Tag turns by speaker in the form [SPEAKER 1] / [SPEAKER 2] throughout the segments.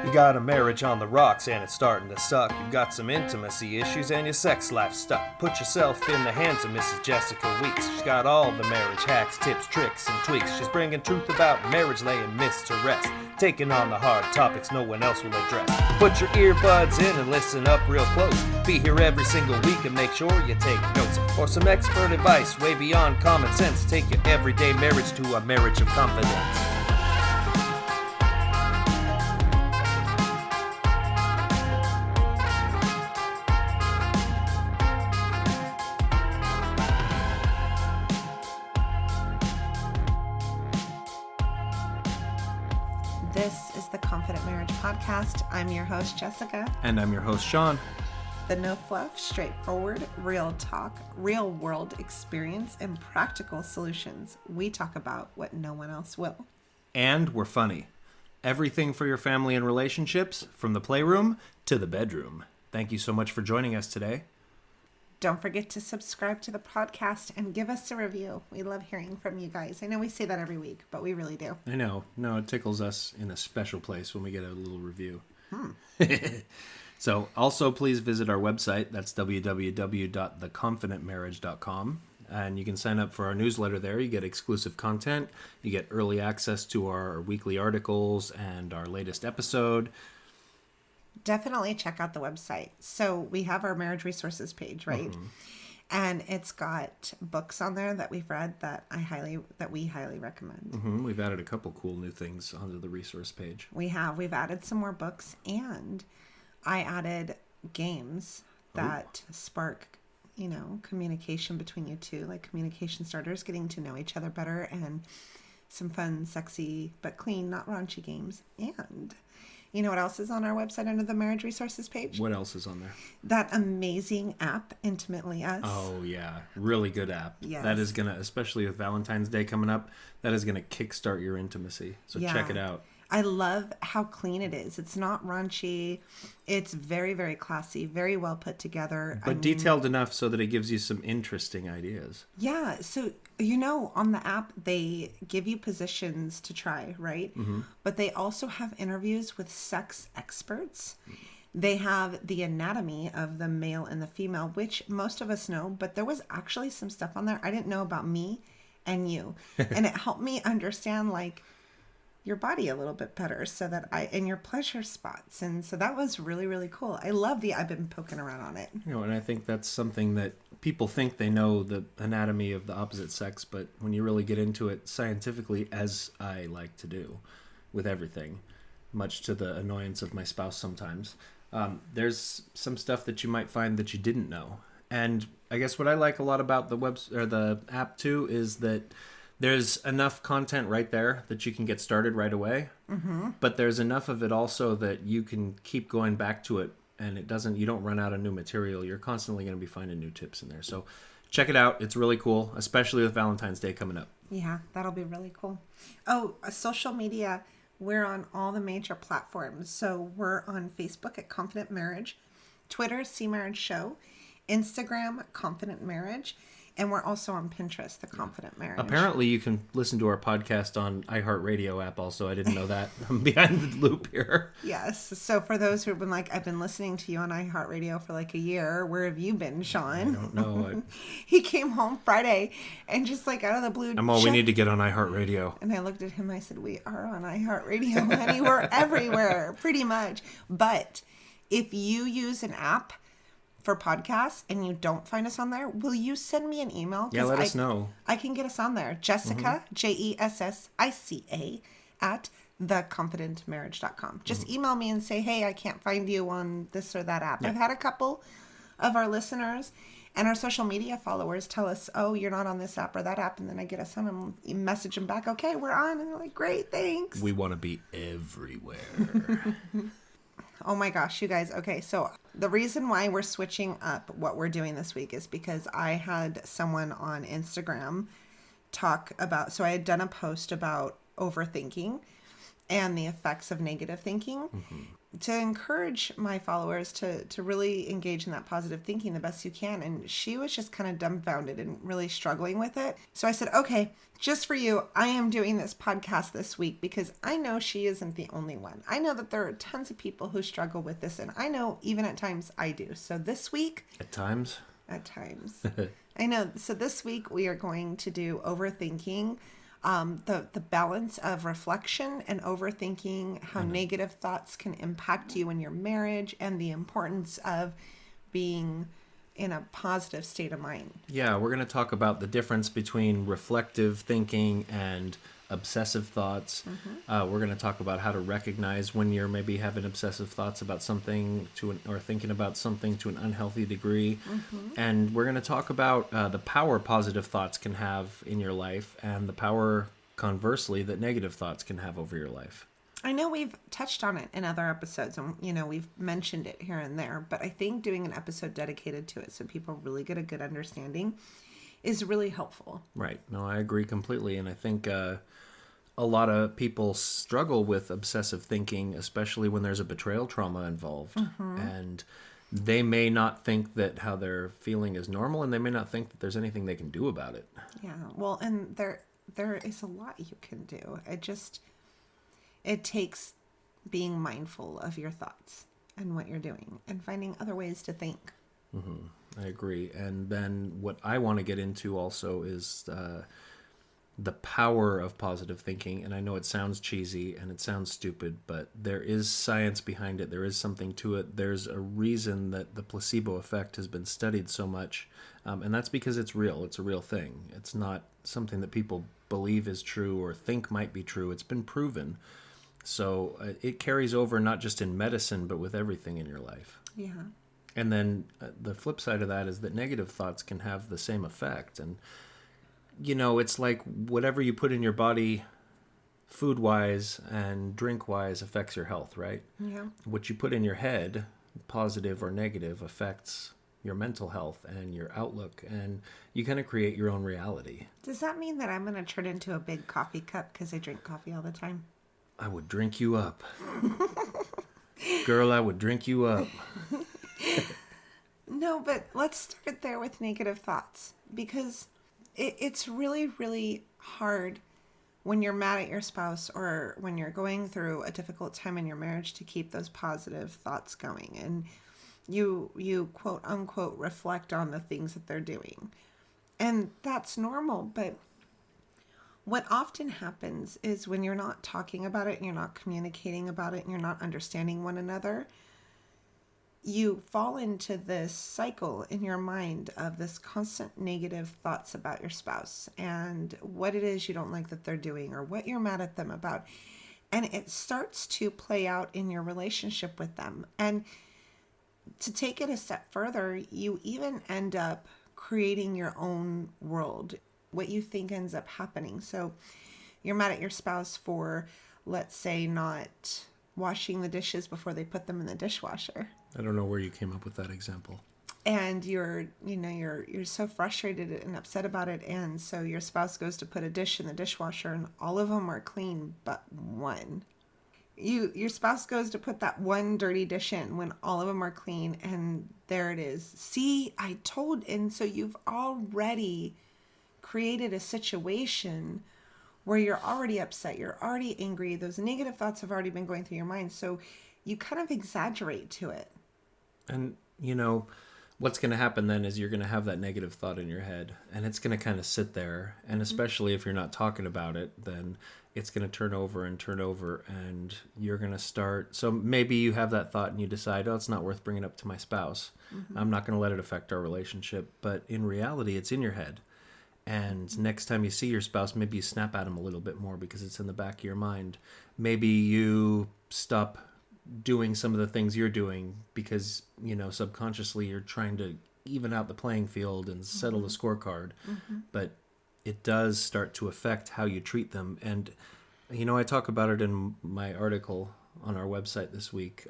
[SPEAKER 1] You got a marriage on the rocks and it's starting to suck. You got some intimacy issues and your sex life's stuck. Put yourself in the hands of Mrs. Jessica Weeks. She's got all the marriage hacks, tips, tricks, and tweaks. She's bringing truth about marriage, laying myths to rest. Taking on the hard topics no one else will address. Put your earbuds in and listen up real close. Be here every single week and make sure you take notes. For some expert advice way beyond common sense. Take your everyday marriage to a marriage of confidence.
[SPEAKER 2] This is the Confident Marriage Podcast. I'm your host, Jessica.
[SPEAKER 1] And I'm your host, Sean.
[SPEAKER 2] The no fluff, straightforward, real talk, real world experience, and practical solutions. We talk about what no one else will.
[SPEAKER 1] And we're funny. Everything for your family and relationships, from the playroom to the bedroom. Thank you so much for joining us today.
[SPEAKER 2] Don't forget to subscribe to the podcast and give us a review. We love hearing from you guys. I know we say that every week, but we really do.
[SPEAKER 1] I know. No, it tickles us in a special place when we get a little review. So also please visit our website. That's www.theconfidentmarriage.com. And you can sign up for our newsletter there. You get exclusive content. You get early access to our weekly articles and our latest episode.
[SPEAKER 2] Definitely check out the website. So we have our marriage resources page, right? Mm-hmm. And it's got books on there that we've read that we highly recommend.
[SPEAKER 1] Mm-hmm. We've added a couple cool new things onto the resource page.
[SPEAKER 2] We've added some more books, and I added games that spark, communication between you two, like communication starters, getting to know each other better, and some fun, sexy, but clean, not raunchy games. And you know what else is on our website under the marriage resources page?
[SPEAKER 1] What else is on there?
[SPEAKER 2] That amazing app, Intimately Us.
[SPEAKER 1] Oh, yeah. Really good app.
[SPEAKER 2] Yes.
[SPEAKER 1] That is going to, especially with Valentine's Day coming up, that is going to kickstart your intimacy. So check it out.
[SPEAKER 2] I love how clean it is. It's not raunchy. It's very, very classy, very well put together.
[SPEAKER 1] But detailed enough so that it gives you some interesting ideas.
[SPEAKER 2] Yeah. So, on the app, they give you positions to try, right? Mm-hmm. But they also have interviews with sex experts. They have the anatomy of the male and the female, which most of us know, but there was actually some stuff on there I didn't know about me and you. And it helped me understand, your body a little bit better and your pleasure spots. And so that was really, really cool. I've been poking around on it.
[SPEAKER 1] And I think that's something that people think they know the anatomy of the opposite sex, but when you really get into it scientifically, as I like to do with everything, much to the annoyance of my spouse sometimes, there's some stuff that you might find that you didn't know. And I guess what I like a lot about the app too is that there's enough content right there that you can get started right away. Mm-hmm. But there's enough of it also that you can keep going back to it, and you don't run out of new material. You're constantly going to be finding new tips in there. So check it out. It's really cool, especially with Valentine's Day coming up.
[SPEAKER 2] Yeah, that'll be really cool. Oh, social media. We're on all the major platforms. So we're on Facebook at Confident Marriage, Twitter, C Marriage Show, Instagram, Confident Marriage. And we're also on Pinterest, The Confident Marriage.
[SPEAKER 1] Apparently, you can listen to our podcast on iHeartRadio app also. I didn't know that. I'm behind the loop here.
[SPEAKER 2] Yes. So for those who have been I've been listening to you on iHeartRadio for a year. Where have you been, Sean?
[SPEAKER 1] I don't know.
[SPEAKER 2] He came home Friday and just out of the blue.
[SPEAKER 1] We need to get on iHeartRadio.
[SPEAKER 2] And I looked at him. I said, we are on iHeartRadio, honey. We're everywhere, pretty much. But if you use an app for podcasts and you don't find us on there, will you send me an email?
[SPEAKER 1] Yeah, let us know.
[SPEAKER 2] I can get us on there. Jessica, Jessica, at theconfidentmarriage.com. Just email me and say, hey, I can't find you on this or that app. Yeah. I've had a couple of our listeners and our social media followers tell us, oh, you're not on this app or that app. And then I get us on and message them back, okay, we're on. And they're like, great, thanks.
[SPEAKER 1] We want to be everywhere.
[SPEAKER 2] Oh my gosh, you guys. Okay, so the reason why we're switching up what we're doing this week is because I had someone on Instagram talk about, so I had done a post about overthinking and the effects of negative thinking. Mm-hmm. to encourage my followers to really engage in that positive thinking the best you can. And she was just kind of dumbfounded and really struggling with it. So I said, okay, just for you, I am doing this podcast this week because I know she isn't the only one. I know that there are tons of people who struggle with this, and I know even at times I do. So this week...
[SPEAKER 1] At times?
[SPEAKER 2] At times. I know. So this week we are going to do overthinking, the balance of reflection and overthinking, how negative thoughts can impact you in your marriage, and the importance of being in a positive state of mind.
[SPEAKER 1] Yeah, we're going to talk about the difference between reflective thinking and obsessive thoughts. We're going to talk about how to recognize when you're maybe having obsessive thoughts about something or thinking about something to an unhealthy degree. And we're going to talk about the power positive thoughts can have in your life and the power, conversely, that negative thoughts can have over your life.
[SPEAKER 2] I know we've touched on it in other episodes, and we've mentioned it here and there, but I think doing an episode dedicated to it so people really get a good understanding is really helpful.
[SPEAKER 1] Right. No, I agree completely. And I think a lot of people struggle with obsessive thinking, especially when there's a betrayal trauma involved. And they may not think that how they're feeling is normal, and they may not think that there's anything they can do about it.
[SPEAKER 2] Yeah. Well, and there is a lot you can do. It takes being mindful of your thoughts and what you're doing and finding other ways to think.
[SPEAKER 1] I agree. And then what I want to get into also is the power of positive thinking. And I know it sounds cheesy and it sounds stupid, but there is science behind it. There is something to it. There's a reason that the placebo effect has been studied so much. And that's because it's real. It's a real thing. It's not something that people believe is true or think might be true. It's been proven. So it carries over not just in medicine, but with everything in your life.
[SPEAKER 2] Yeah.
[SPEAKER 1] And then the flip side of that is that negative thoughts can have the same effect. And, it's like whatever you put in your body food-wise and drink-wise affects your health, right?
[SPEAKER 2] Yeah.
[SPEAKER 1] What you put in your head, positive or negative, affects your mental health and your outlook. And you kind of create your own reality.
[SPEAKER 2] Does that mean that I'm going to turn into a big coffee cup because I drink coffee all the time?
[SPEAKER 1] I would drink you up. Girl, I would drink you up.
[SPEAKER 2] No, but let's start there with negative thoughts, because it's really, really hard when you're mad at your spouse or when you're going through a difficult time in your marriage to keep those positive thoughts going. And you quote unquote reflect on the things that they're doing. And that's normal, but what often happens is when you're not talking about it and you're not communicating about it and you're not understanding one another, you fall into this cycle in your mind of this constant negative thoughts about your spouse and what it is you don't like that they're doing or what you're mad at them about. And it starts to play out in your relationship with them. And to take it a step further, you even end up creating your own world. What you think ends up happening. So you're mad at your spouse for, let's say, not washing the dishes before they put them in the dishwasher.
[SPEAKER 1] I don't know where you came up with that example.
[SPEAKER 2] And you're so frustrated and upset about it, and so your spouse goes to put a dish in the dishwasher and all of them are clean but one. Your spouse goes to put that one dirty dish in when all of them are clean, and there it is. See, I told. And so you've already created a situation where you're already upset, you're already angry, those negative thoughts have already been going through your mind, so you kind of exaggerate to it.
[SPEAKER 1] And, what's going to happen then is you're going to have that negative thought in your head, and it's going to kind of sit there, and especially if you're not talking about it, then it's going to turn over, and you're going to start, so maybe you have that thought and you decide, it's not worth bringing up to my spouse. I'm not going to let it affect our relationship, but in reality, it's in your head. And next time you see your spouse, maybe you snap at him a little bit more because it's in the back of your mind. Maybe you stop doing some of the things you're doing because, subconsciously you're trying to even out the playing field and settle the scorecard. But it does start to affect how you treat them. And, I talk about it in my article on our website this week.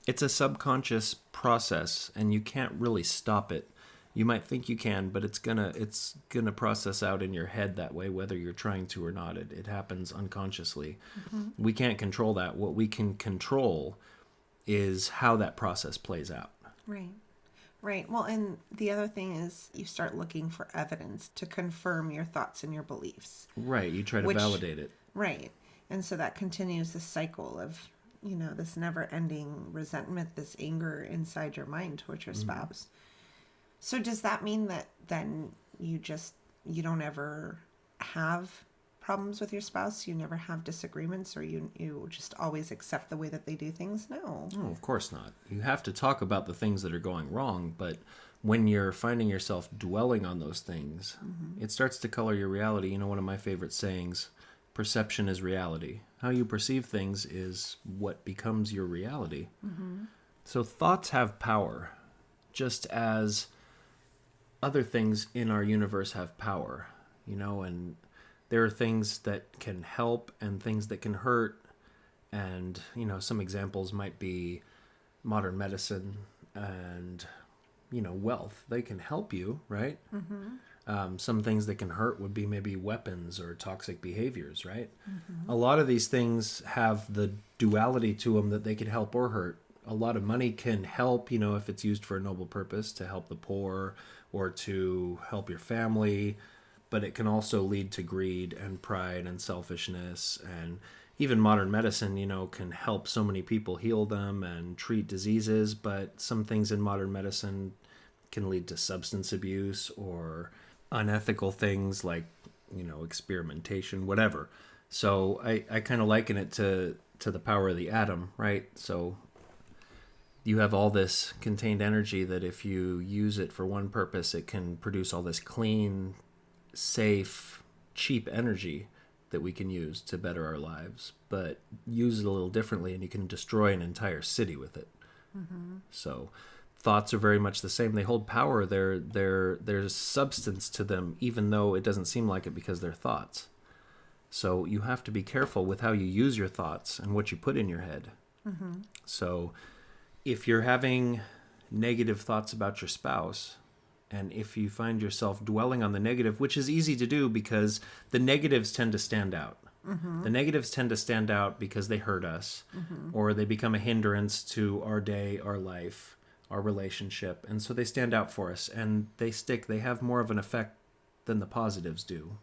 [SPEAKER 1] It's a subconscious process and you can't really stop it. You might think you can, but it's gonna process out in your head that way, whether you're trying to or not. It happens unconsciously. We can't control that. What we can control is how that process plays out.
[SPEAKER 2] Right. Right. Well, and the other thing is you start looking for evidence to confirm your thoughts and your beliefs.
[SPEAKER 1] Right. You try to validate it.
[SPEAKER 2] Right. And so that continues the cycle of, this never-ending resentment, this anger inside your mind towards your spouse. So does that mean that then you don't ever have problems with your spouse? You never have disagreements, or you just always accept the way that they do things? No.
[SPEAKER 1] Oh, of course not. You have to talk about the things that are going wrong, but when you're finding yourself dwelling on those things, it starts to color your reality. One of my favorite sayings, perception is reality. How you perceive things is what becomes your reality. So thoughts have power, just as other things in our universe have power, and there are things that can help and things that can hurt. And, some examples might be modern medicine and, wealth. They can help you, right? Some things that can hurt would be maybe weapons or toxic behaviors, right? A lot of these things have the duality to them that they can help or hurt. A lot of money can help, if it's used for a noble purpose to help the poor or to help your family. But it can also lead to greed and pride and selfishness. And even modern medicine, can help so many people heal them and treat diseases. But some things in modern medicine can lead to substance abuse or unethical things like, experimentation, whatever. So I kind of liken it to the power of the atom, right? So you have all this contained energy that if you use it for one purpose, it can produce all this clean, safe, cheap energy that we can use to better our lives. But use it a little differently and you can destroy an entire city with it. So thoughts are very much the same. They hold power. There's substance to them, even though it doesn't seem like it because they're thoughts. So you have to be careful with how you use your thoughts and what you put in your head. So if you're having negative thoughts about your spouse, and if you find yourself dwelling on the negative, which is easy to do because the negatives tend to stand out. The negatives tend to stand out because they hurt us, or they become a hindrance to our day, our life, our relationship. And so they stand out for us and they stick. They have more of an effect than the positives do.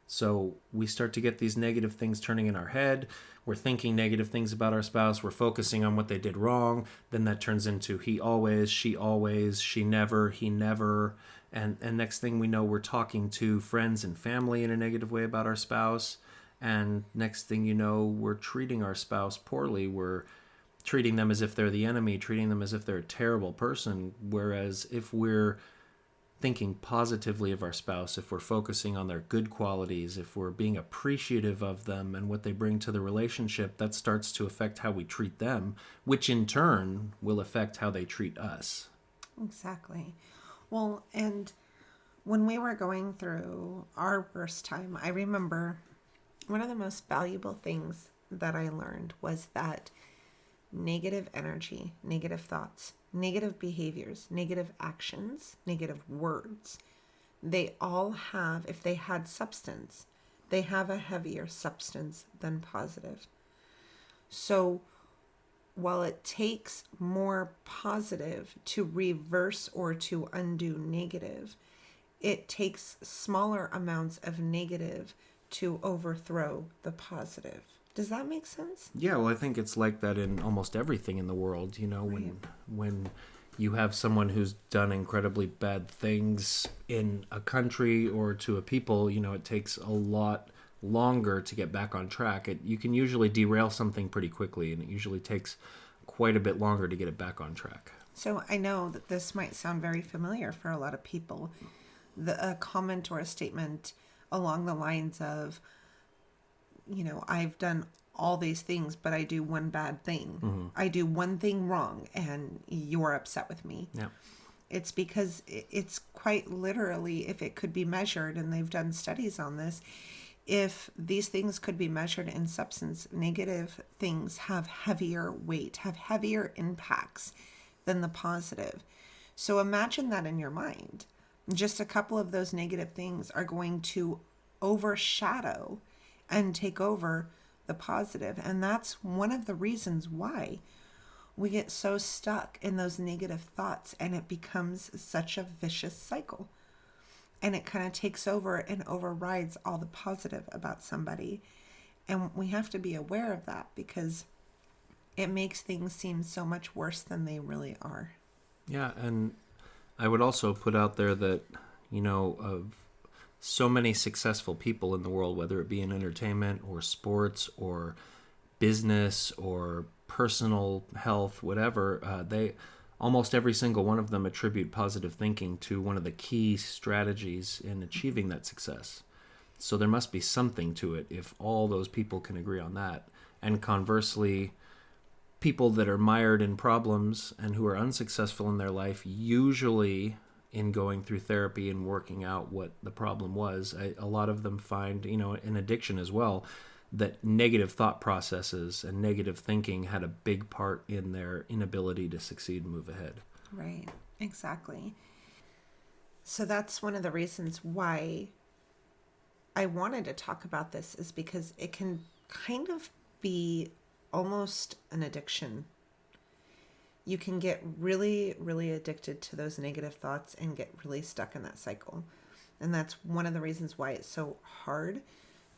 [SPEAKER 1] So we start to get these negative things turning in our head. We're thinking negative things about our spouse. We're focusing on what they did wrong. Then that turns into he always, she never, he never. And next thing we know, we're talking to friends and family in a negative way about our spouse. And next thing you know, we're treating our spouse poorly. We're treating them as if they're the enemy, treating them as if they're a terrible person. Whereas if we're thinking positively of our spouse, if we're focusing on their good qualities, if we're being appreciative of them and what they bring to the relationship, that starts to affect how we treat them, which in turn will affect how they treat us.
[SPEAKER 2] Exactly. Well, and when we were going through our worst time, I remember one of the most valuable things that I learned was that negative energy, negative thoughts, negative behaviors, negative actions, negative words, they all have, if they had substance, they have a heavier substance than positive. So while it takes more positive to reverse or to undo negative, it takes smaller amounts of negative to overthrow the positive. Does that make sense?
[SPEAKER 1] Yeah, well, I think it's like that in almost everything in the world.
[SPEAKER 2] Right.
[SPEAKER 1] When you have someone who's done incredibly bad things in a country or to a people, it takes a lot longer to get back on track. You can usually derail something pretty quickly, and it usually takes quite a bit longer to get it back on track.
[SPEAKER 2] So I know that this might sound very familiar for a lot of people. A comment or a statement along the lines of, I've done all these things, but I do one bad thing. I do one thing wrong and you're upset with me.
[SPEAKER 1] Yeah.
[SPEAKER 2] It's because it's quite literally, if it could be measured, and they've done studies on this, if these things could be measured in substance, negative things have heavier weight, have heavier impacts than the positive. So imagine that in your mind. just a couple of those negative things are going to overshadow and take over the positive. And that's one of the reasons why we get so stuck in those negative thoughts, and it becomes such a vicious cycle. And it kind of takes over and overrides all the positive about somebody. And we have to be aware of that, because it makes things seem so much worse than they really are.
[SPEAKER 1] Yeah, and I would also put out there that, of so many successful people in the world, whether it be in entertainment or sports or business or personal health, whatever, they almost every single one of them attribute positive thinking to one of the key strategies in achieving that success. So there must be something to it if all those people can agree on that. And conversely, people that are mired in problems and who are unsuccessful in their life, usually in going through therapy and working out what the problem was, a lot of them find, in addiction as well, that negative thought processes and negative thinking had a big part in their inability to succeed and move ahead.
[SPEAKER 2] Right, exactly. So that's one of the reasons why I wanted to talk about this, is because it can kind of be almost an addiction. You can get really, really addicted to those negative thoughts and get really stuck in that cycle. And that's one of the reasons why it's so hard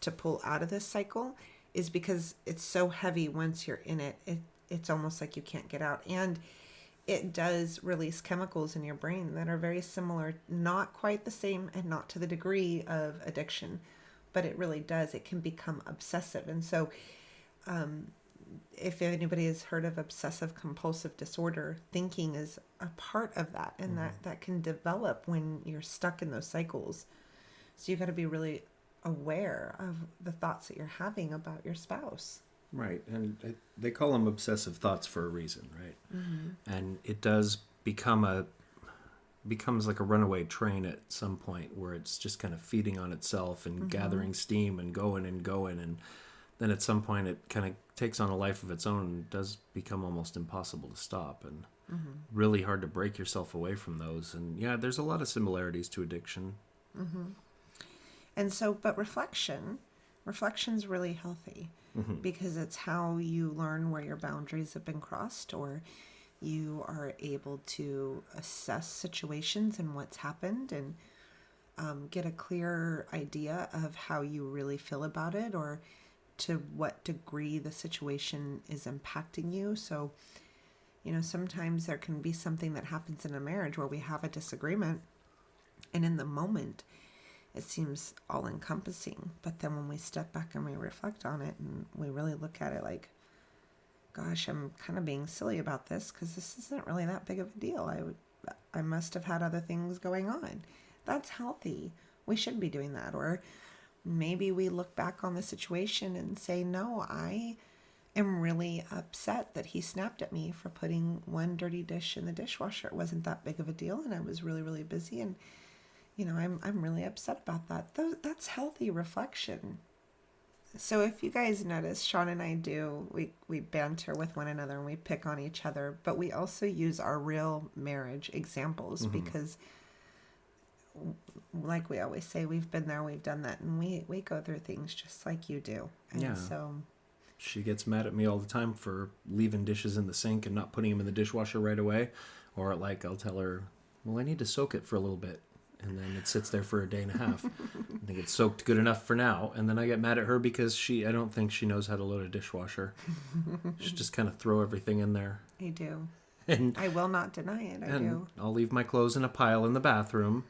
[SPEAKER 2] to pull out of this cycle, is because it's so heavy once you're in it. It's almost like you can't get out. And it does release chemicals in your brain that are very similar, not quite the same and not to the degree of addiction, but it really does. It can become obsessive. And so if anybody has heard of obsessive compulsive disorder, thinking is a part of that, and that can develop when you're stuck in those cycles. So you got to be really aware of the thoughts that you're having about your spouse.
[SPEAKER 1] Right, and they call them obsessive thoughts for a reason, right? Mm-hmm. And it does becomes like a runaway train at some point, where it's just kind of feeding on itself and gathering steam and going, and then at some point it kind of takes on a life of its own and does become almost impossible to stop, and really hard to break yourself away from those. And yeah, there's a lot of similarities to addiction.
[SPEAKER 2] And so, but reflection's really healthy, because it's how you learn where your boundaries have been crossed, or you are able to assess situations and what's happened, and get a clearer idea of how you really feel about it, or to what degree the situation is impacting you. So, sometimes there can be something that happens in a marriage where we have a disagreement, and in the moment it seems all encompassing. But then when we step back and we reflect on it and we really look at it like, gosh, I'm kind of being silly about this, because this isn't really that big of a deal. I must have had other things going on. That's healthy. We should be doing that. Or maybe we look back on the situation and say, no, I am really upset that he snapped at me for putting one dirty dish in the dishwasher. It wasn't that big of a deal, and I was really, really busy, and I'm really upset about that. That's healthy reflection. So if you guys notice, Sean and I we banter with one another and we pick on each other, but we also use our real marriage examples, because like we always say, we've been there, we've done that, and we go through things just like you do. And so
[SPEAKER 1] she gets mad at me all the time for leaving dishes in the sink and not putting them in the dishwasher right away. Or I'll tell her, well, I need to soak it for a little bit. And then it sits there for a day and a half. I think it's soaked good enough for now. And then I get mad at her because I don't think she knows how to load a dishwasher. She just kind of throw everything in there.
[SPEAKER 2] I do.
[SPEAKER 1] And
[SPEAKER 2] I will not deny it. I do.
[SPEAKER 1] I'll leave my clothes in a pile in the bathroom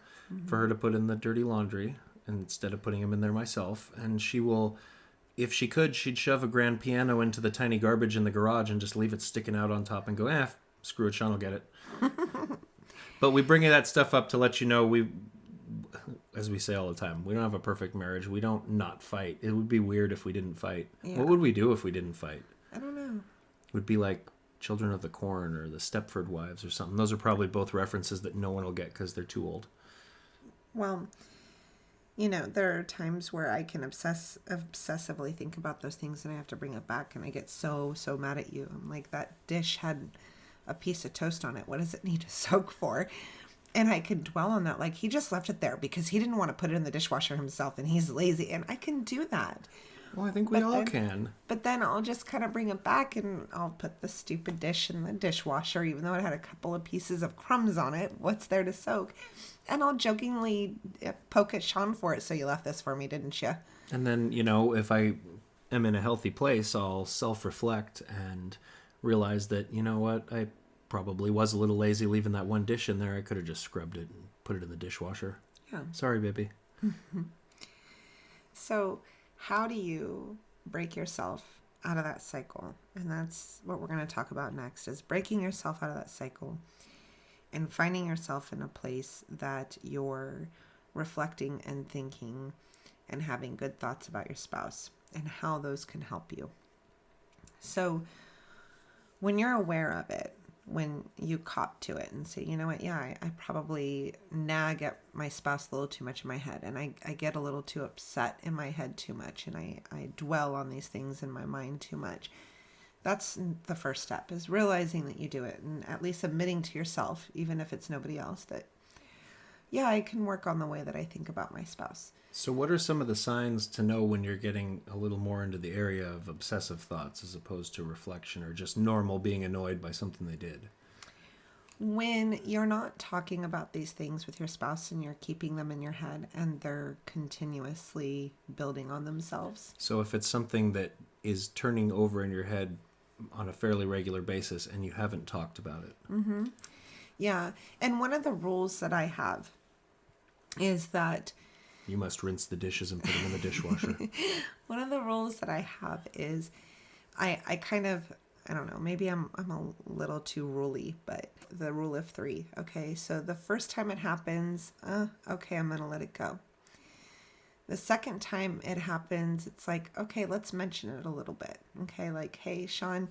[SPEAKER 1] for her to put in the dirty laundry, instead of putting them in there myself. And she will, if she could, she'd shove a grand piano into the tiny garbage in the garage and just leave it sticking out on top and go, screw it, Sean will get it. But we bring that stuff up to let you know, as we say all the time, we don't have a perfect marriage. We don't not fight. It would be weird if we didn't fight. Yeah. What would we do if we didn't fight?
[SPEAKER 2] I don't know.
[SPEAKER 1] It would be like Children of the Corn or the Stepford Wives or something. Those are probably both references that no one will get because they're too old.
[SPEAKER 2] Well, there are times where I can obsessively think about those things, and I have to bring it back, and I get so mad at you. I'm like, that dish had a piece of toast on it. What does it need to soak for? And I could dwell on that. Like, he just left it there because he didn't want to put it in the dishwasher himself and he's lazy. And I can do that.
[SPEAKER 1] Well, I think we all can.
[SPEAKER 2] But then I'll just kind of bring it back and I'll put the stupid dish in the dishwasher, even though it had a couple of pieces of crumbs on it. What's there to soak? And I'll jokingly poke at Sean for it. So you left this for me, didn't you?
[SPEAKER 1] And then, if I am in a healthy place, I'll self-reflect and realize that, you know what, I probably was a little lazy leaving that one dish in there. I could have just scrubbed it and put it in the dishwasher.
[SPEAKER 2] Yeah.
[SPEAKER 1] Sorry, baby.
[SPEAKER 2] So how do you break yourself out of that cycle? And that's what we're going to talk about next, is breaking yourself out of that cycle and finding yourself in a place that you're reflecting and thinking and having good thoughts about your spouse and how those can help you. So when you're aware of it, when you cop to it and say, you know what, yeah, I probably nag at my spouse a little too much in my head, and I get a little too upset in my head too much, and I dwell on these things in my mind too much. That's the first step, is realizing that you do it and at least admitting to yourself, even if it's nobody else, that, yeah, I can work on the way that I think about my spouse.
[SPEAKER 1] So what are some of the signs to know when you're getting a little more into the area of obsessive thoughts as opposed to reflection or just normal being annoyed by something they did?
[SPEAKER 2] When you're not talking about these things with your spouse and you're keeping them in your head and they're continuously building on themselves.
[SPEAKER 1] So if it's something that is turning over in your head on a fairly regular basis and you haven't talked about it.
[SPEAKER 2] Mm-hmm. Yeah. And one of the rules that I have is that
[SPEAKER 1] you must rinse the dishes and put them in the dishwasher.
[SPEAKER 2] One of the rules that I have is I kind of, I don't know, maybe I'm a little too ruly, but the rule of 3. Okay. So the first time it happens, okay, I'm going to let it go. The second time it happens, it's like, okay, let's mention it a little bit. Okay. Like, hey, Sean,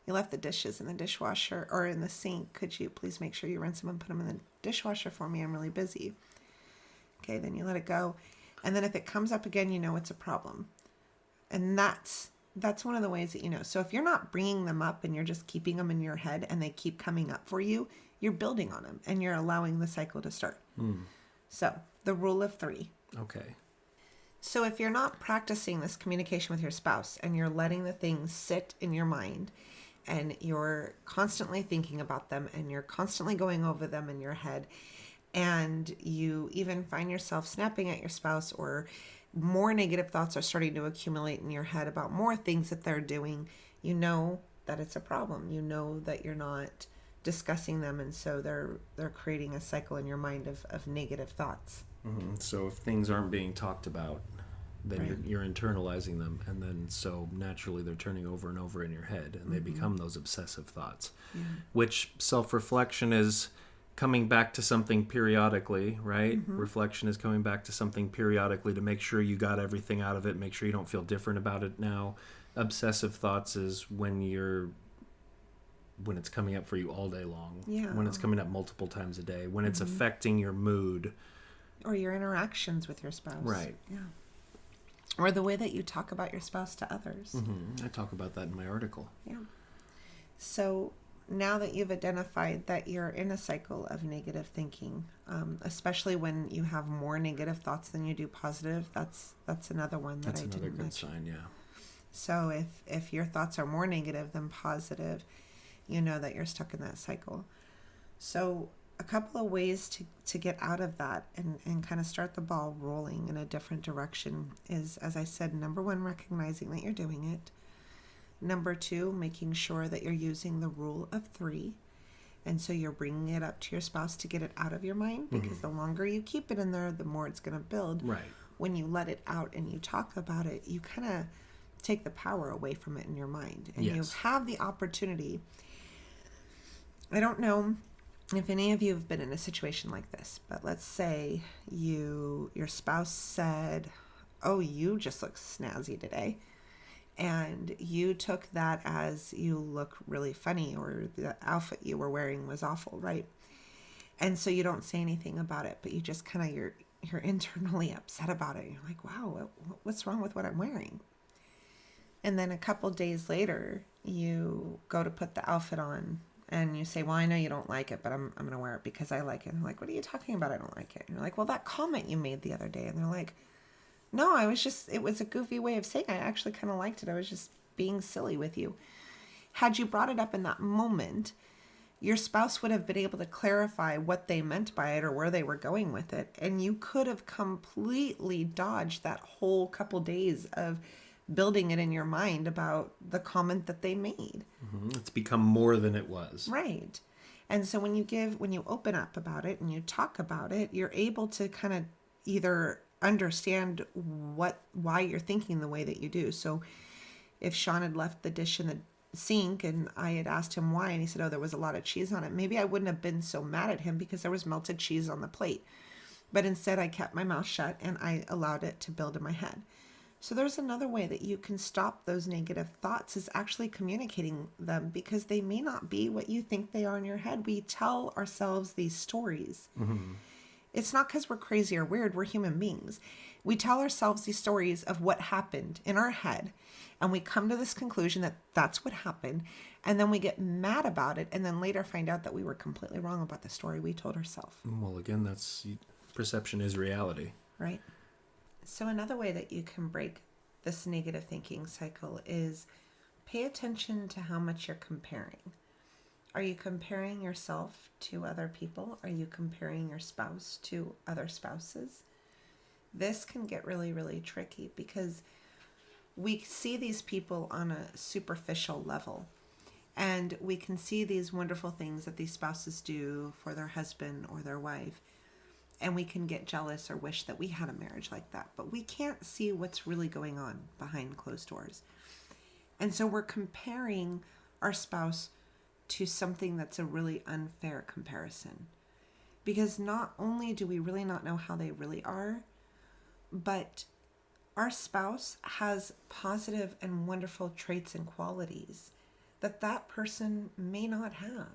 [SPEAKER 2] you left the dishes in the dishwasher or in the sink. Could you please make sure you rinse them and put them in the dishwasher for me? I'm really busy. Okay, then you let it go. And then if it comes up again, you know it's a problem. And that's one of the ways that you know. So if you're not bringing them up and you're just keeping them in your head and they keep coming up for you, you're building on them and you're allowing the cycle to start. So the rule of 3.
[SPEAKER 1] Okay.
[SPEAKER 2] So if you're not practicing this communication with your spouse and you're letting the things sit in your mind and you're constantly thinking about them and you're constantly going over them in your head, and you even find yourself snapping at your spouse, or more negative thoughts are starting to accumulate in your head about more things that they're doing, you know that it's a problem. You know that you're not discussing them, and so they're creating a cycle in your mind of negative thoughts.
[SPEAKER 1] Mm-hmm. So if things aren't being talked about, then
[SPEAKER 2] Right.
[SPEAKER 1] you're internalizing them, and then so naturally they're turning over and over in your head, and they become those obsessive thoughts.
[SPEAKER 2] Yeah.
[SPEAKER 1] Which self-reflection is coming back to something periodically, right? Reflection is coming back to something periodically to make sure you got everything out of it, make sure you don't feel different about it now. Obsessive thoughts is when it's coming up for you all day long.
[SPEAKER 2] Yeah.
[SPEAKER 1] When it's coming up multiple times a day, when it's affecting your mood.
[SPEAKER 2] Or your interactions with your spouse.
[SPEAKER 1] Right.
[SPEAKER 2] Yeah. Or the way that you talk about your spouse to others.
[SPEAKER 1] I talk about that in my article.
[SPEAKER 2] Yeah. So now that you've identified that you're in a cycle of negative thinking, especially when you have more negative thoughts than you do positive, that's another one that
[SPEAKER 1] That's
[SPEAKER 2] I
[SPEAKER 1] another
[SPEAKER 2] didn't
[SPEAKER 1] good
[SPEAKER 2] mention.
[SPEAKER 1] sign, yeah.
[SPEAKER 2] So if your thoughts are more negative than positive, you know that you're stuck in that cycle. So a couple of ways to get out of that and kind of start the ball rolling in a different direction is, as I said, number 1, recognizing that you're doing it. Number 2, making sure that you're using the rule of 3. And so you're bringing it up to your spouse to get it out of your mind, because the longer you keep it in there, the more it's going to build.
[SPEAKER 1] Right.
[SPEAKER 2] When you let it out and you talk about it, you kind of take the power away from it in your mind. And you have the opportunity. I don't know if any of you have been in a situation like this, but let's say your spouse said, "Oh, you just look snazzy today." And you took that as you look really funny, or the outfit you were wearing was awful, right? And so you don't say anything about it, but you just kind of, you're internally upset about it. You're like, wow, what's wrong with what I'm wearing? And then a couple days later, you go to put the outfit on And you say, well, I know you don't like it, but I'm going to wear it because I like it. And they're like, what are you talking about? I don't like it. And you're like, well, that comment you made the other day. And they're like, no, it was a goofy way of saying I actually kind of liked it. I was just being silly with you. Had you brought it up in that moment, your spouse would have been able to clarify what they meant by it or where they were going with it. And you could have completely dodged that whole couple days of building it in your mind about the comment that they made.
[SPEAKER 1] Mm-hmm. It's become more than it was.
[SPEAKER 2] Right. And so when you open up about it and you talk about it, you're able to kind of either understand why you're thinking the way that you do. So if Sean had left the dish in the sink and I had asked him why, and he said, oh, there was a lot of cheese on it, maybe I wouldn't have been so mad at him because there was melted cheese on the plate. But instead I kept my mouth shut and I allowed it to build in my head. So there's another way that you can stop those negative thoughts is actually communicating them, because they may not be what you think they are in your head. We tell ourselves these stories. Mm-hmm. It's not because we're crazy or weird. We're human beings. We tell ourselves these stories of what happened in our head, and we come to this conclusion that that's what happened, and then we get mad about it, and then later find out that we were completely wrong about the story we told ourselves.
[SPEAKER 1] Well, again, that's perception is reality.
[SPEAKER 2] Right. So another way that you can break this negative thinking cycle is pay attention to how much you're comparing. Are you comparing yourself to other people? Are you comparing your spouse to other spouses? This can get really, really tricky because we see these people on a superficial level, and we can see these wonderful things that these spouses do for their husband or their wife. And we can get jealous or wish that we had a marriage like that. But we can't see what's really going on behind closed doors. And so we're comparing our spouse to something that's a really unfair comparison. Because not only do we really not know how they really are, but our spouse has positive and wonderful traits and qualities that that person may not have.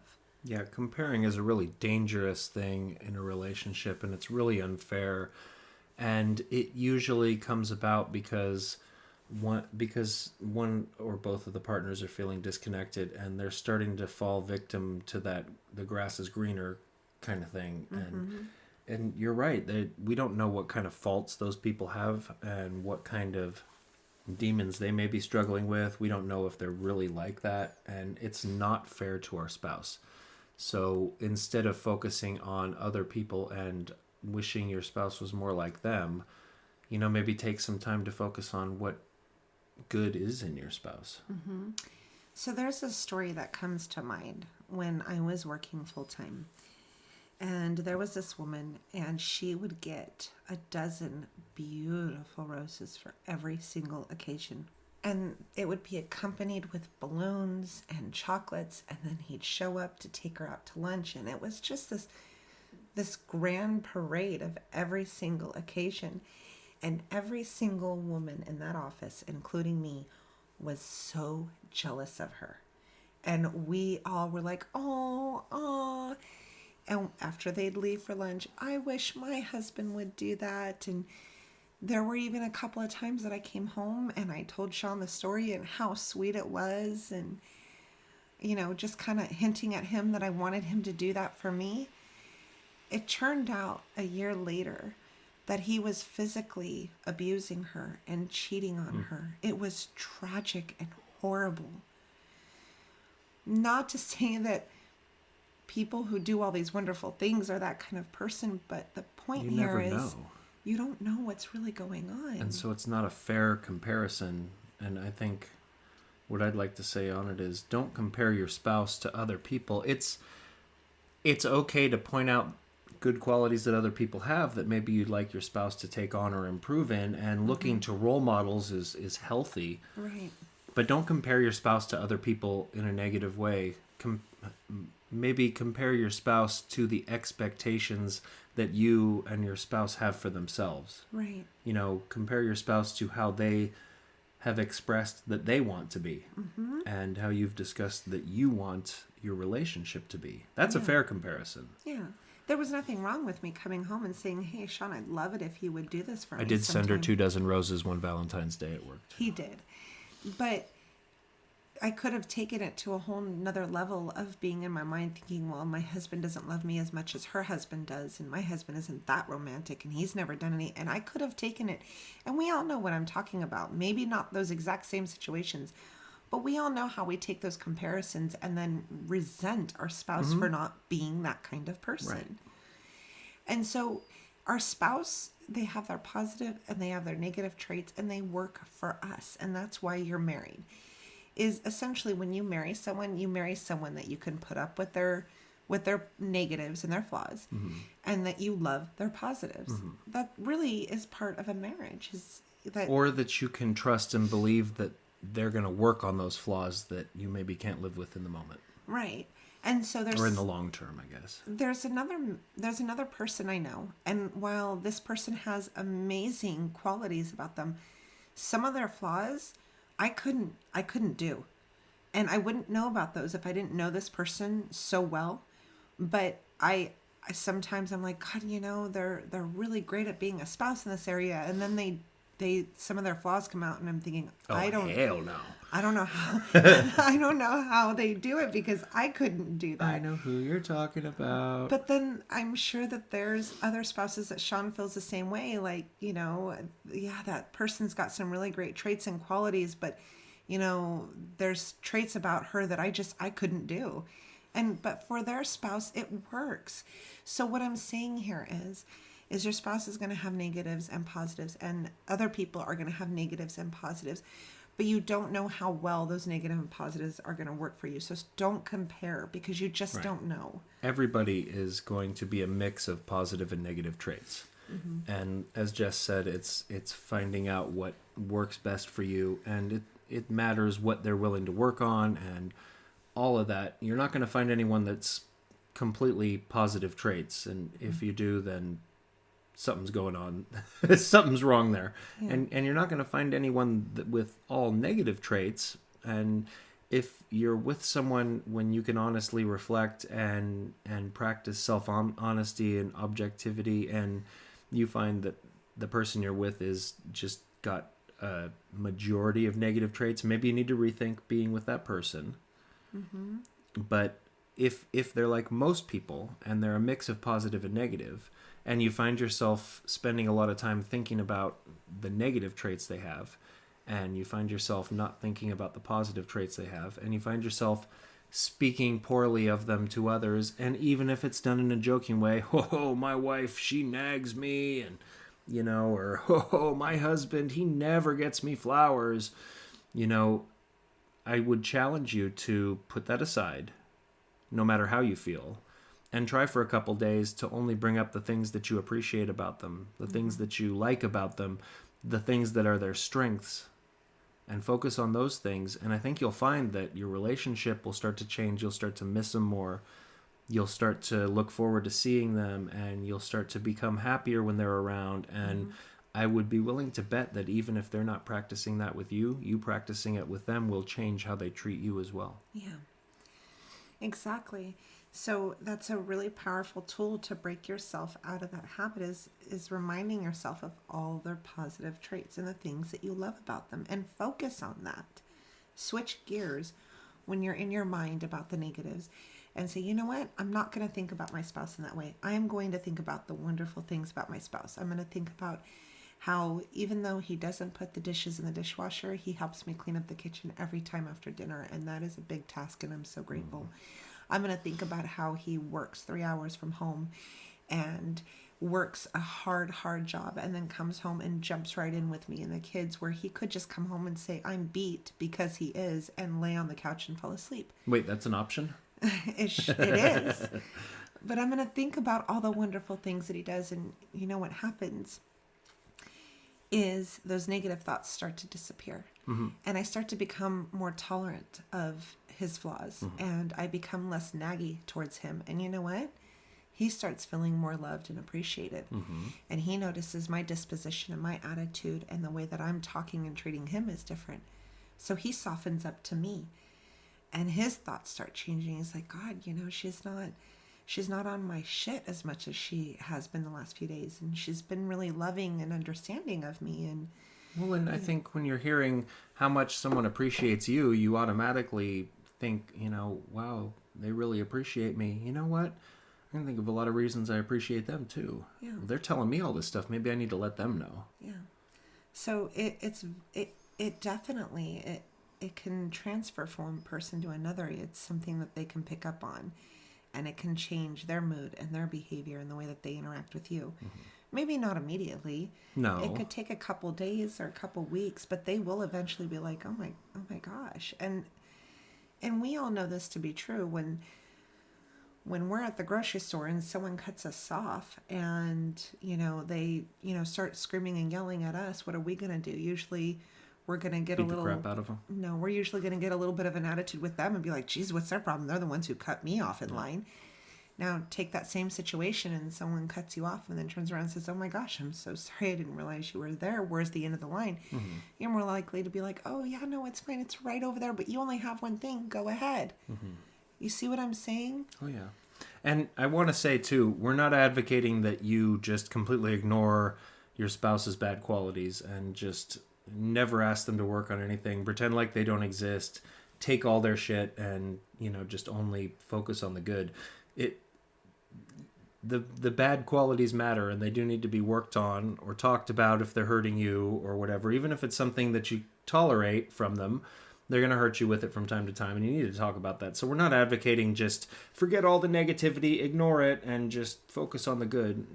[SPEAKER 1] Yeah, comparing is a really dangerous thing in a relationship, and it's really unfair. And it usually comes about because one or both of the partners are feeling disconnected, and they're starting to fall victim to that the grass is greener kind of thing. Mm-hmm. And you're right, we don't know what kind of faults those people have and what kind of demons they may be struggling with. We don't know if they're really like that, and it's not fair to our spouse. So instead of focusing on other people and wishing your spouse was more like them, maybe take some time to focus on what good is in your spouse.
[SPEAKER 2] Mm-hmm. So there's a story that comes to mind when I was working full time. And there was this woman, and she would get 12 beautiful roses for every single occasion. And it would be accompanied with balloons and chocolates, and then he'd show up to take her out to lunch, and it was just this grand parade of every single occasion. And every single woman in that office, including me, was so jealous of her. And we all were like, oh. And after they'd leave for lunch, I wish my husband would do that. And there were even a couple of times that I came home and I told Sean the story and how sweet it was. And, just kind of hinting at him that I wanted him to do that for me. It turned out a year later that he was physically abusing her and cheating on her. It was tragic and horrible. Not to say that people who do all these wonderful things are that kind of person, but the point here is you don't know what's really going on.
[SPEAKER 1] And so it's not a fair comparison. And I think what I'd like to say on it is don't compare your spouse to other people. It's okay to point out good qualities that other people have that maybe you'd like your spouse to take on or improve in, and looking to role models is healthy.
[SPEAKER 2] Right.
[SPEAKER 1] But don't compare your spouse to other people in a negative way. Maybe compare your spouse to the expectations that you and your spouse have for themselves.
[SPEAKER 2] Right.
[SPEAKER 1] Compare your spouse to how they have expressed that they want to be, and how you've discussed that you want your relationship to be. That's a fair comparison.
[SPEAKER 2] Yeah. There was nothing wrong with me coming home and saying, hey, Sean, I'd love it if you would do this for me.
[SPEAKER 1] I did send her 24 roses one Valentine's Day. It worked.
[SPEAKER 2] He did. But I could have taken it to a whole nother level of being in my mind thinking, well, my husband doesn't love me as much as her husband does, and my husband isn't that romantic, and he's never done any. And I could have taken it, and we all know what I'm talking about. Maybe not those exact same situations, but we all know how we take those comparisons and then resent our spouse for not being that kind of person.
[SPEAKER 1] Right.
[SPEAKER 2] And so our spouse, they have their positive and they have their negative traits, and they work for us. And that's why you're married. Is essentially when you marry someone that you can put up with their negatives and their flaws, and that you love their positives. That really is part of a marriage. Is that,
[SPEAKER 1] or that you can trust and believe that they're going to work on those flaws that you maybe can't live with in the moment.
[SPEAKER 2] right? And so
[SPEAKER 1] Or in the long term, I guess.
[SPEAKER 2] There's another person I know, and while this person has amazing qualities about them, some of their flaws I couldn't do. And I wouldn't know about those if I didn't know this person so well. But I sometimes I'm like, God, they're really great at being a spouse in this area, and then they some of their flaws come out, and I'm thinking,
[SPEAKER 1] hell no.
[SPEAKER 2] I don't know how I don't know how they do it, because I couldn't do that.
[SPEAKER 1] I know who you're talking about.
[SPEAKER 2] But then I'm sure that there's other spouses that Sean feels the same way. Like, that person's got some really great traits and qualities, but, there's traits about her that I couldn't do. But for their spouse, it works. So what I'm saying here is your spouse is going to have negatives and positives, and other people are going to have negatives and positives. But you don't know how well those negative and positives are going to work for you. So don't compare, because you just don't know. Everybody
[SPEAKER 1] is going to be a mix of positive and negative traits. And as Jess said, it's finding out what works best for you. And it matters what they're willing to work on and all of that. You're not going to find anyone that's completely positive traits. And if you do, then something's going on. Something's wrong there. Yeah. And you're not going to find anyone with all negative traits. And if you're with someone when you can honestly reflect and practice self-honesty and objectivity, and you find that the person you're with is just got a majority of negative traits, maybe you need to rethink being with that person. But if they're like most people and they're a mix of positive and negative, and you find yourself spending a lot of time thinking about the negative traits they have, and you find yourself not thinking about the positive traits they have, and you find yourself speaking poorly of them to others, and even if it's done in a joking way, oh, my wife, she nags me, and, or, oh, my husband, he never gets me flowers, I would challenge you to put that aside, no matter how you feel, and try for a couple days to only bring up the things that you appreciate about them, the things that you like about them, the things that are their strengths, and focus on those things. And I think you'll find that your relationship will start to change. You'll start to miss them more. You'll start to look forward to seeing them, and you'll start to become happier when they're around. And I would be willing to bet that even if they're not practicing that with you, you practicing it with them will change how they treat you as well.
[SPEAKER 2] Yeah, exactly. So that's a really powerful tool to break yourself out of that habit, is reminding yourself of all their positive traits and the things that you love about them, and focus on that. Switch gears when you're in your mind about the negatives and say, you know what? I'm not going to think about my spouse in that way. I am going to think about the wonderful things about my spouse. I'm going to think about how even though he doesn't put the dishes in the dishwasher, he helps me clean up the kitchen every time after dinner. And that is a big task, and I'm so grateful. I'm going to think about how he works 3 hours from home and works a hard job, and then comes home and jumps right in with me and the kids, where he could just come home and say, I'm beat, because he is, and lay on the couch and fall asleep.
[SPEAKER 1] Wait, that's an option?
[SPEAKER 2] It is. But I'm going to think about all the wonderful things that he does. And you know what happens is those negative thoughts start to disappear. And I start to become more tolerant of his flaws, and I become less naggy towards him. And you know what? He starts feeling more loved and appreciated. And he notices my disposition and my attitude, and the way that I'm talking and treating him is different. So he softens up to me, and his thoughts start changing. He's like, God, she's not on my shit as much as she has been the last few days. And she's been really loving and understanding of me.
[SPEAKER 1] Well, and I think when you're hearing how much someone appreciates you, you automatically think, wow, they really appreciate me. You know what? I can think of a lot of reasons I appreciate them too.
[SPEAKER 2] Yeah.
[SPEAKER 1] Well, they're telling me all this stuff. Maybe I need to let them know.
[SPEAKER 2] Yeah. So it definitely it can transfer from one person to another. It's something that they can pick up on, and it can change their mood and their behavior and the way that they interact with you. Mm-hmm. Maybe not immediately.
[SPEAKER 1] No.
[SPEAKER 2] It could take a couple days or a couple weeks, but they will eventually be like, oh my gosh. And we all know this to be true when we're at the grocery store and someone cuts us off and, they, start screaming and yelling at us, what are we going to do? Usually we're going to get
[SPEAKER 1] Beat the crap out of them.
[SPEAKER 2] No, we're usually going to get a little bit of an attitude with them and be like, geez, what's their problem? They're the ones who cut me off in line. Now take that same situation and someone cuts you off and then turns around and says, oh my gosh, I'm so sorry. I didn't realize you were there. Where's the end of the line? Mm-hmm. You're more likely to be like, oh yeah, no, it's fine. It's right over there, but you only have one thing. Go ahead. Mm-hmm. You see what I'm saying?
[SPEAKER 1] Oh yeah. And I want to say too, we're not advocating that you just completely ignore your spouse's bad qualities and just never ask them to work on anything, pretend like they don't exist, take all their shit and, just only focus on the good. The bad qualities matter and they do need to be worked on or talked about if they're hurting you or whatever. Even if it's something that you tolerate from them, they're going to hurt you with it from time to time and you need to talk about that. So we're not advocating just forget all the negativity, ignore it, and just focus on the good.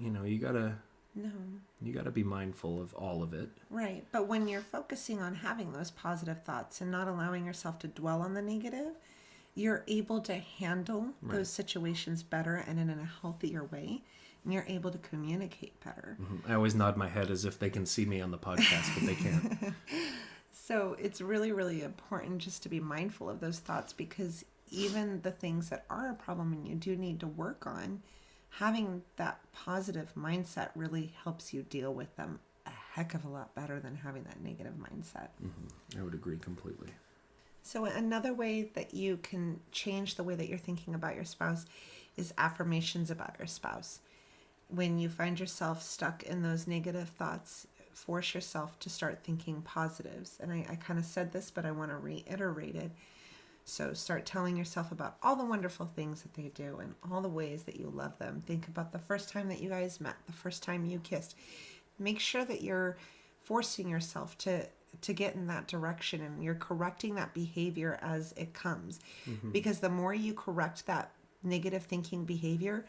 [SPEAKER 1] You gotta be mindful of all of it.
[SPEAKER 2] Right. But when you're focusing on having those positive thoughts and not allowing yourself to dwell on the negative, you're able to handle those situations better and in a healthier way. And you're able to communicate better.
[SPEAKER 1] Mm-hmm. I always nod my head as if they can see me on the podcast, but they can't.
[SPEAKER 2] So it's really, really important just to be mindful of those thoughts because even the things that are a problem and you do need to work on, having that positive mindset really helps you deal with them a heck of a lot better than having that negative mindset.
[SPEAKER 1] Mm-hmm. I would agree completely.
[SPEAKER 2] So another way that you can change the way that you're thinking about your spouse is affirmations about your spouse. When you find yourself stuck in those negative thoughts, force yourself to start thinking positives. And I kind of said this, but I want to reiterate it. So start telling yourself about all the wonderful things that they do and all the ways that you love them. Think about the first time that you guys met, the first time you kissed. Make sure that you're forcing yourself to get in that direction and you're correcting that behavior as it comes. Mm-hmm. Because the more you correct that negative thinking behavior,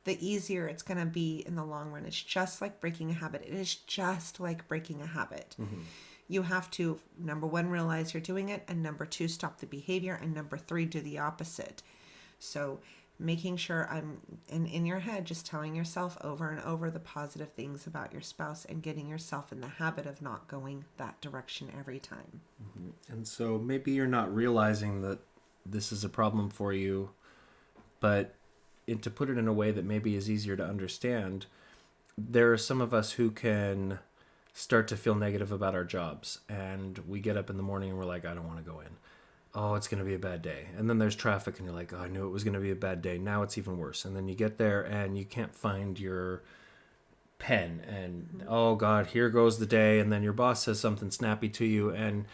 [SPEAKER 2] the easier it's going to be in the long run. It's just like breaking a habit. It is just like breaking a habit. Mm-hmm. You have to, number one, realize you're doing it, and number two, stop the behavior, and number three, do the opposite. So making sure I'm in your head, just telling yourself over and over the positive things about your spouse and getting yourself in the habit of not going that direction every time.
[SPEAKER 1] Mm-hmm. And so maybe you're not realizing that this is a problem for you, but to put it in a way that maybe is easier to understand, there are some of us who can start to feel negative about our jobs, and we get up in the morning and we're like, I don't want to go in. Oh, it's going to be a bad day. And then there's traffic and you're like, oh, I knew it was going to be a bad day. Now it's even worse. And then you get there and you can't find your pen and oh God, here goes the day. And then your boss says something snappy to you and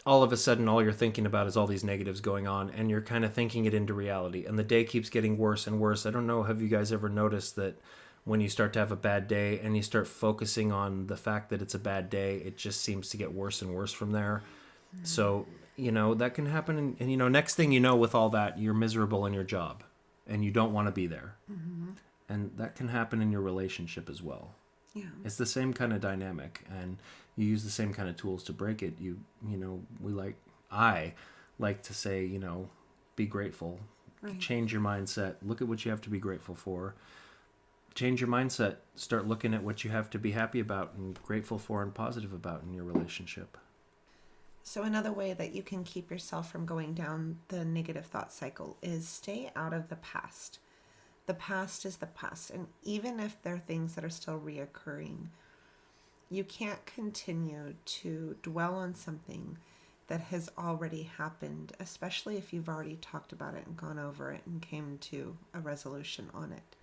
[SPEAKER 1] all of a sudden all you're thinking about is all these negatives going on and you're kind of thinking it into reality and the day keeps getting worse and worse. I don't know, have you guys ever noticed that when you start to have a bad day and you start focusing on the fact that it's a bad day, it just seems to get worse and worse from there. Mm-hmm. So, that can happen. And, next thing you know with all that, you're miserable in your job and you don't want to be there. Mm-hmm. And that can happen in your relationship as well. Yeah. It's the same kind of dynamic and you use the same kind of tools to break it. I like to say, be grateful, right. Change your mindset, look at what you have to be grateful for. Change your mindset. Start looking at what you have to be happy about and grateful for and positive about in your relationship.
[SPEAKER 2] So another way that you can keep yourself from going down the negative thought cycle is stay out of the past. The past is the past. And even if there are things that are still reoccurring, you can't continue to dwell on something that has already happened, especially if you've already talked about it and gone over it and came to a resolution on it.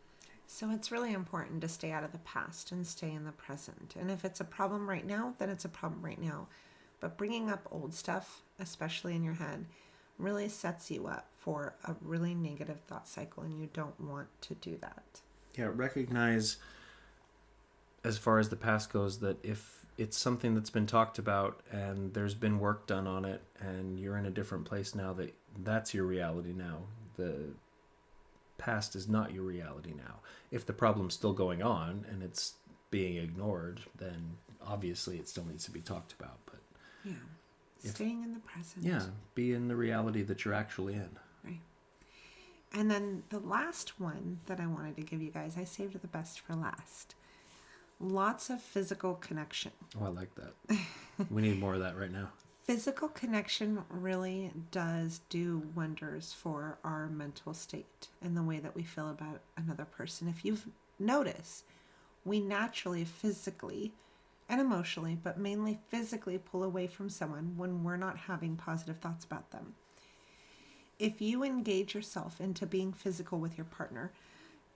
[SPEAKER 2] So it's really important to stay out of the past and stay in the present. And if it's a problem right now, then it's a problem right now. But bringing up old stuff, especially in your head, really sets you up for a really negative thought cycle, and you don't want to do that.
[SPEAKER 1] Yeah, recognize, as far as the past goes, that if it's something that's been talked about and there's been work done on it and you're in a different place now, that's your reality now. The past is not your reality now. If the problem's still going on and it's being ignored, then obviously it still needs to be talked about. But
[SPEAKER 2] yeah, staying in the present.
[SPEAKER 1] Yeah, be in the reality that you're actually in.
[SPEAKER 2] Right. And then the last one that I wanted to give you guys, I saved the best for last. Lots of physical connection.
[SPEAKER 1] Oh, I like that. We need more of that right now.
[SPEAKER 2] Physical connection really does do wonders for our mental state and the way that we feel about another person. If you've noticed, we naturally physically and emotionally, but mainly physically, pull away from someone when we're not having positive thoughts about them. If you engage yourself into being physical with your partner,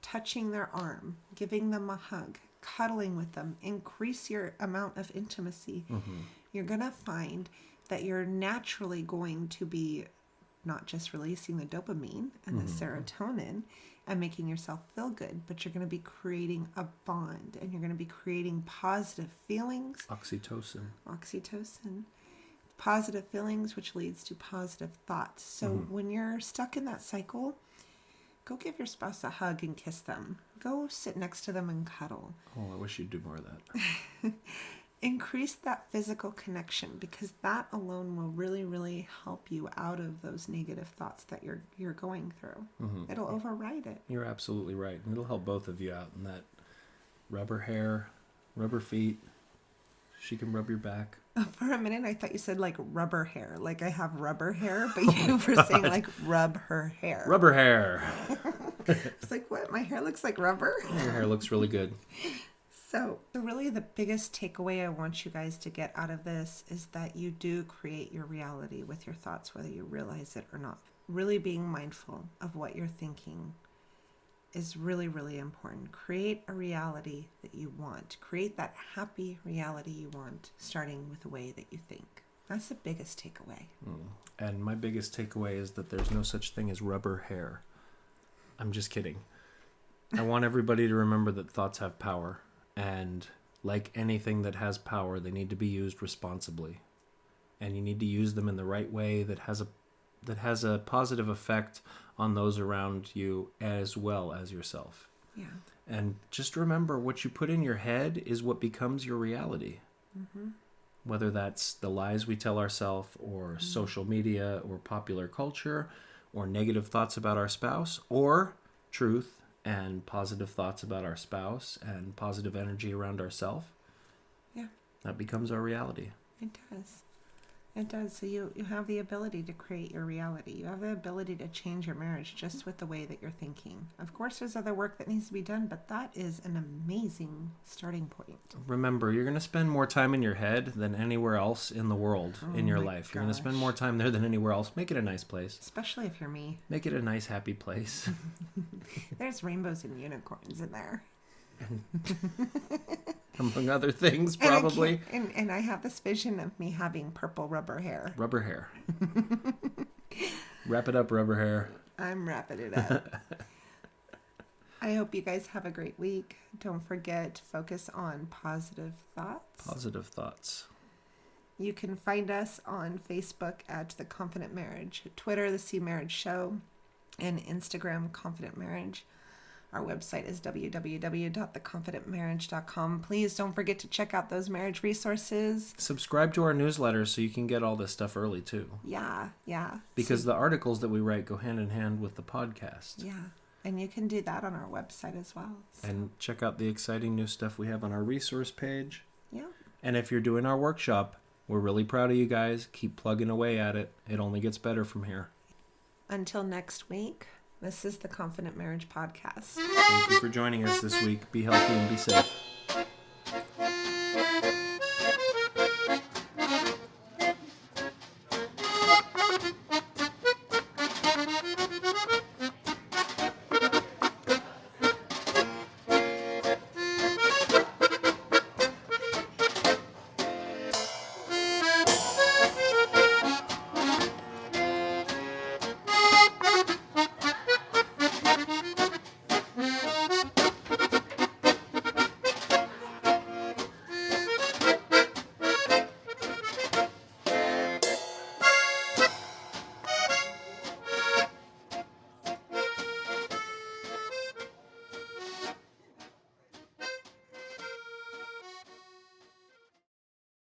[SPEAKER 2] touching their arm, giving them a hug, cuddling with them, increase your amount of intimacy, you're going to find that you're naturally going to be not just releasing the dopamine and the serotonin and making yourself feel good, but you're going to be creating a bond, and you're going to be creating positive feelings.
[SPEAKER 1] Oxytocin.
[SPEAKER 2] Positive feelings, which leads to positive thoughts. So when you're stuck in that cycle, go give your spouse a hug and kiss them. Go sit next to them and cuddle.
[SPEAKER 1] Oh, I wish you'd do more of that.
[SPEAKER 2] Increase that physical connection, because that alone will really, really help you out of those negative thoughts that you're going through. It'll override it.
[SPEAKER 1] You're absolutely right. And it'll help both of you out in that rubber hair, rubber feet. She can rub your back.
[SPEAKER 2] For a minute, I thought you said like rubber hair. Like I have rubber hair, but you were saying like rub her hair.
[SPEAKER 1] Rubber hair.
[SPEAKER 2] It's like, what? My hair looks like rubber?
[SPEAKER 1] Your hair looks really good.
[SPEAKER 2] So really the biggest takeaway I want you guys to get out of this is that you do create your reality with your thoughts, whether you realize it or not. Really being mindful of what you're thinking is really, really important. Create a reality that you want. Create that happy reality you want, starting with the way that you think. That's the biggest takeaway.
[SPEAKER 1] And my biggest takeaway is that there's no such thing as rubber hair. I'm just kidding. I want everybody to remember that thoughts have power. And like anything that has power, they need to be used responsibly. And you need to use them in the right way that has a positive effect on those around you as well as yourself.
[SPEAKER 2] Yeah.
[SPEAKER 1] And just remember, what you put in your head is what becomes your reality. Whether that's the lies we tell ourselves, or social media, or popular culture, or negative thoughts about our spouse, or truth and positive thoughts about our spouse and positive energy around ourselves.
[SPEAKER 2] Yeah.
[SPEAKER 1] That becomes our reality.
[SPEAKER 2] It does. It does. So you have the ability to create your reality. You have the ability to change your marriage just with the way that you're thinking. Of course, there's other work that needs to be done, but that is an amazing starting point.
[SPEAKER 1] Remember, you're going to spend more time in your head than anywhere else in the world in your life. You're going to spend more time there than anywhere else. Make it a nice place.
[SPEAKER 2] Especially if you're me.
[SPEAKER 1] Make it a nice, happy place.
[SPEAKER 2] There's rainbows and unicorns in there.
[SPEAKER 1] Among other things, probably.
[SPEAKER 2] And I have this vision of me having purple rubber hair.
[SPEAKER 1] Rubber hair. Wrap it up, rubber hair.
[SPEAKER 2] I'm wrapping it up. I hope you guys have a great week. Don't forget to focus on positive thoughts.
[SPEAKER 1] Positive thoughts.
[SPEAKER 2] You can find us on Facebook at The Confident Marriage, Twitter, The C Marriage Show, and Instagram, Confident Marriage. Our website is www.theconfidentmarriage.com. Please don't forget to check out those marriage resources.
[SPEAKER 1] Subscribe to our newsletter so you can get all this stuff early too.
[SPEAKER 2] Yeah.
[SPEAKER 1] Because the articles that we write go hand in hand with the podcast.
[SPEAKER 2] Yeah. And you can do that on our website as well. So.
[SPEAKER 1] And check out the exciting new stuff we have on our resource page.
[SPEAKER 2] Yeah.
[SPEAKER 1] And if you're doing our workshop, we're really proud of you guys. Keep plugging away at it. It only gets better from here.
[SPEAKER 2] Until next week. This is the Confident Marriage Podcast.
[SPEAKER 1] Thank you for joining us this week. Be healthy and be safe.